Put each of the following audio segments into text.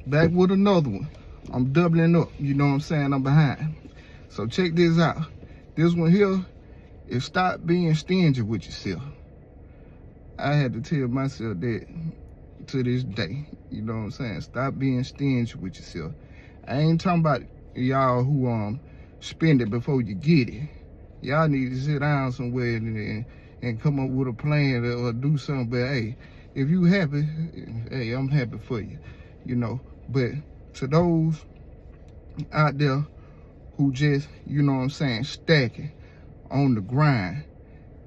Back with another one. I'm doubling up, you know what I'm saying? I'm behind. So check this out. This one here is stop being stingy with yourself. I had to tell myself that to this day. You know what I'm saying? Stop being stingy with yourself. I ain't talking about y'all who spend it before you get it. Y'all need to sit down somewhere and come up with a plan or do something. But hey, if you happy, hey, I'm happy for you, you know. But to those out there who just, you know what I'm saying, stacking on the grind,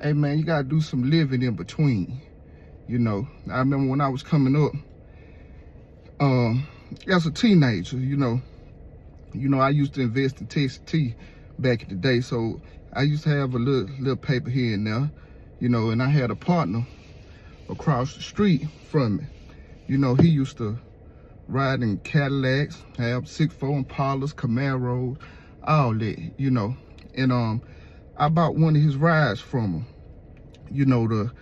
hey man, you gotta do some living in between. You know, I remember when I was coming up, as a teenager, you know, I used to invest in Texas tea back in the day. So I used to have a little paper here and there, you know, and I had a partner across the street from me. You know, he used to ride in Cadillacs, have 6'4" Impalas, Camaros, all that, you know. And I bought one of his rides from him. You know, the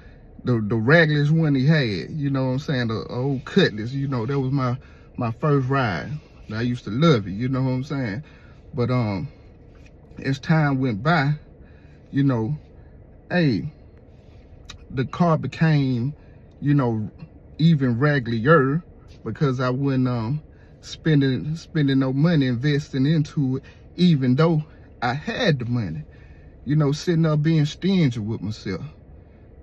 ragless one he had, you know what I'm saying, the old Cutlass, you know, that was my first ride. I used to love it, you know what I'm saying? But as time went by, you know, hey, the car became, you know, even raglier because I wasn't spending no money investing into it, even though I had the money. You know, sitting up being stingy with myself,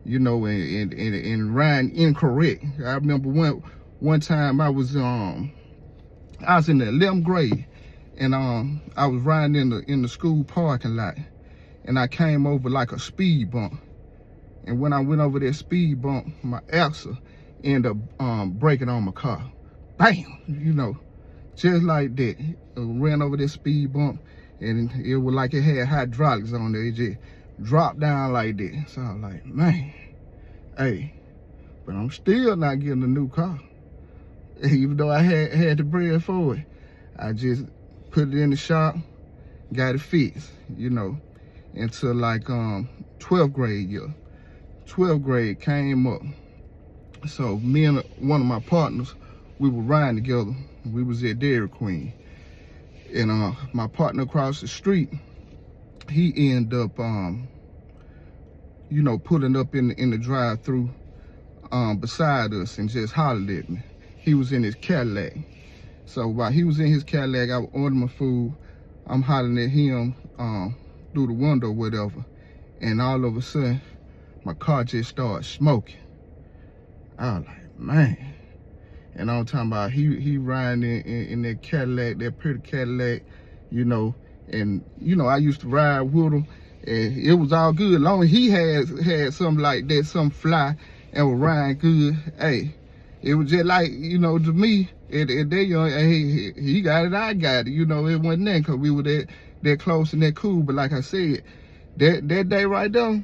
you know, and riding incorrect. I remember one time I was in the 11th grade, and I was riding in the school parking lot, and I came over like a speed bump. And when I went over that speed bump, my axle ended up breaking on my car. Bam! You know, just like that. Ran over that speed bump, and it was like it had hydraulics on there. It just dropped down like that. So I was like, man, hey, but I'm still not getting a new car. Even though I had the bread for it. I just put it in the shop, got it fixed, you know, until like 12th grade year. 12th grade came up. So me and one of my partners, we were riding together. We was at Dairy Queen. And my partner across the street, he ended up, you know, pulling up in the drive-thru beside us and just hollered at me. He was in his Cadillac. So while he was in his Cadillac, I was ordering my food. I'm hollering at him through the window or whatever. And all of a sudden, my car just started smoking. I was like, man. And I'm talking about he riding in that Cadillac, that pretty Cadillac, you know. And, you know, I used to ride with him. And it was all good. As long as he had something like that, something fly, and was riding good, hey, it was just like, you know, to me, at that young, hey, he got it, I got it. You know, it wasn't that because we were that close and that cool. But like I said, that day right there,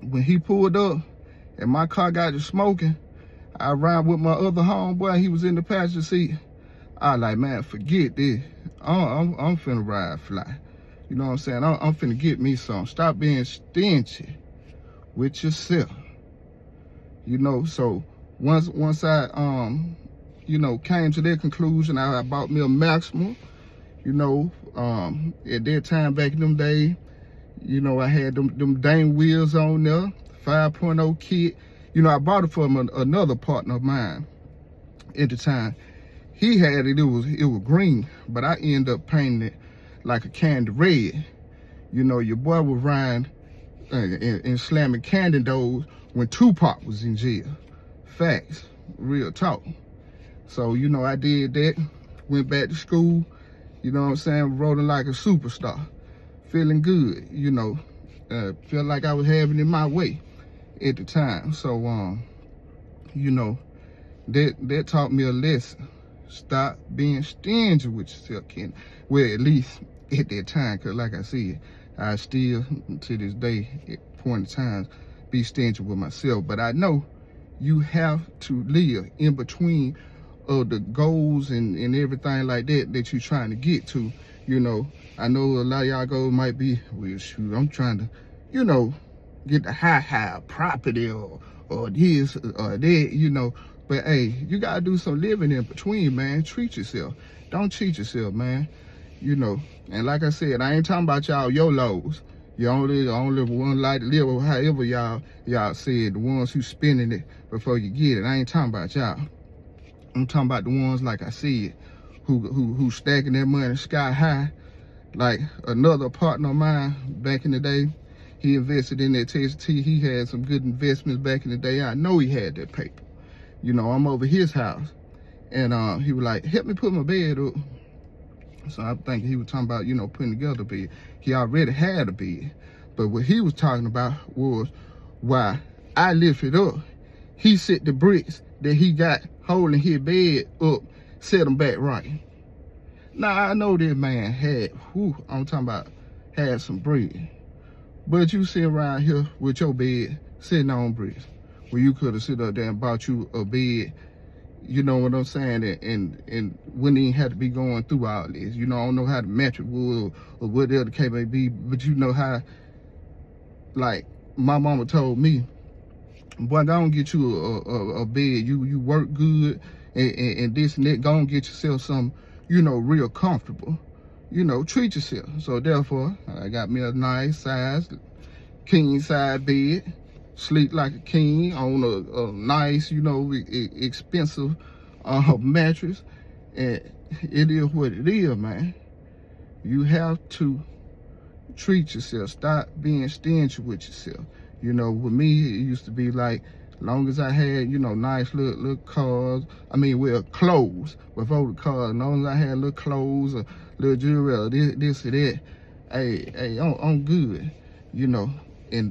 when he pulled up and my car got to smoking, I ride with my other homeboy. He was in the passenger seat. I like, man, forget this. I'm finna ride fly. You know what I'm saying? I'm finna get me some. Stop being stingy with yourself. You know, so once I you know, came to that conclusion, I bought me a Maxima. You know, at that time back in them days, you know, I had them dang wheels on there, 5.0 kit. You know, I bought it from another partner of mine at the time. He had it, it was green, but I ended up painting it like a candy red. You know, your boy was riding and slamming candy doors when Tupac was in jail. Facts, real talk. So, you know, I did that, went back to school, you know what I'm saying, rolling like a superstar, feeling good, you know, felt like I was having it my way at the time. So, you know, that taught me a lesson. Stop being stingy with yourself, Ken. Well, at least at that time, because like I said, I still, to this day, at point in time, be stingy with myself. But I know you have to live in between the goals and everything like that you're trying to get to. You know, I know a lot of y'all goals might be, well, shoot, I'm trying to, you know, get the high property or this or that, you know. But hey, you gotta do some living in between, man. Treat yourself. Don't cheat yourself, man. You know, and like I said, I ain't talking about y'all YOLOs. You only one like to live, or however y'all said, the ones who spending it before you get it. I ain't talking about y'all. I'm talking about the ones, like I said, who stacking their money sky high. Like another partner of mine back in the day, he invested in that TST. He had some good investments back in the day. I know he had that paper. You know, I'm over his house, and he was like, help me put my bed up. So I'm thinking he was talking about, you know, putting together a bed. He already had a bed. But what he was talking about was why I lifted up. He set the bricks that he got holding his bed up, set them back right. Now, I know this man had, I'm talking about, had some bread. But you sit around here with your bed sitting on bricks, where you could have sit up there and bought you a bed, you know what I'm saying, and wouldn't even have to be going through all this. You know, I don't know how the mattress would or whatever the case may be, but you know how, like, my mama told me, boy, go and get you a bed. You work good and this and that. Go and get yourself some, you know, real comfortable. You know, treat yourself. So therefore, I got me a nice size, king size bed. Sleep like a king on a nice, you know, expensive mattress. And it is what it is, man. You have to treat yourself. Stop being stingy with yourself. You know, with me, it used to be like, long as I had, you know, nice little cars, well, clothes before the cars, as long as I had little clothes or little jewelry, this or that, hey, I'm good, you know. And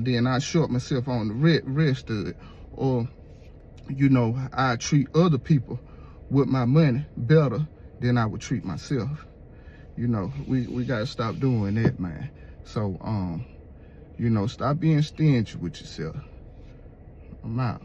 then I short myself on the rest of it. Or, you know, I treat other people with my money better than I would treat myself. You know, we gotta stop doing that, man. So, you know, stop being stingy with yourself. I'm out.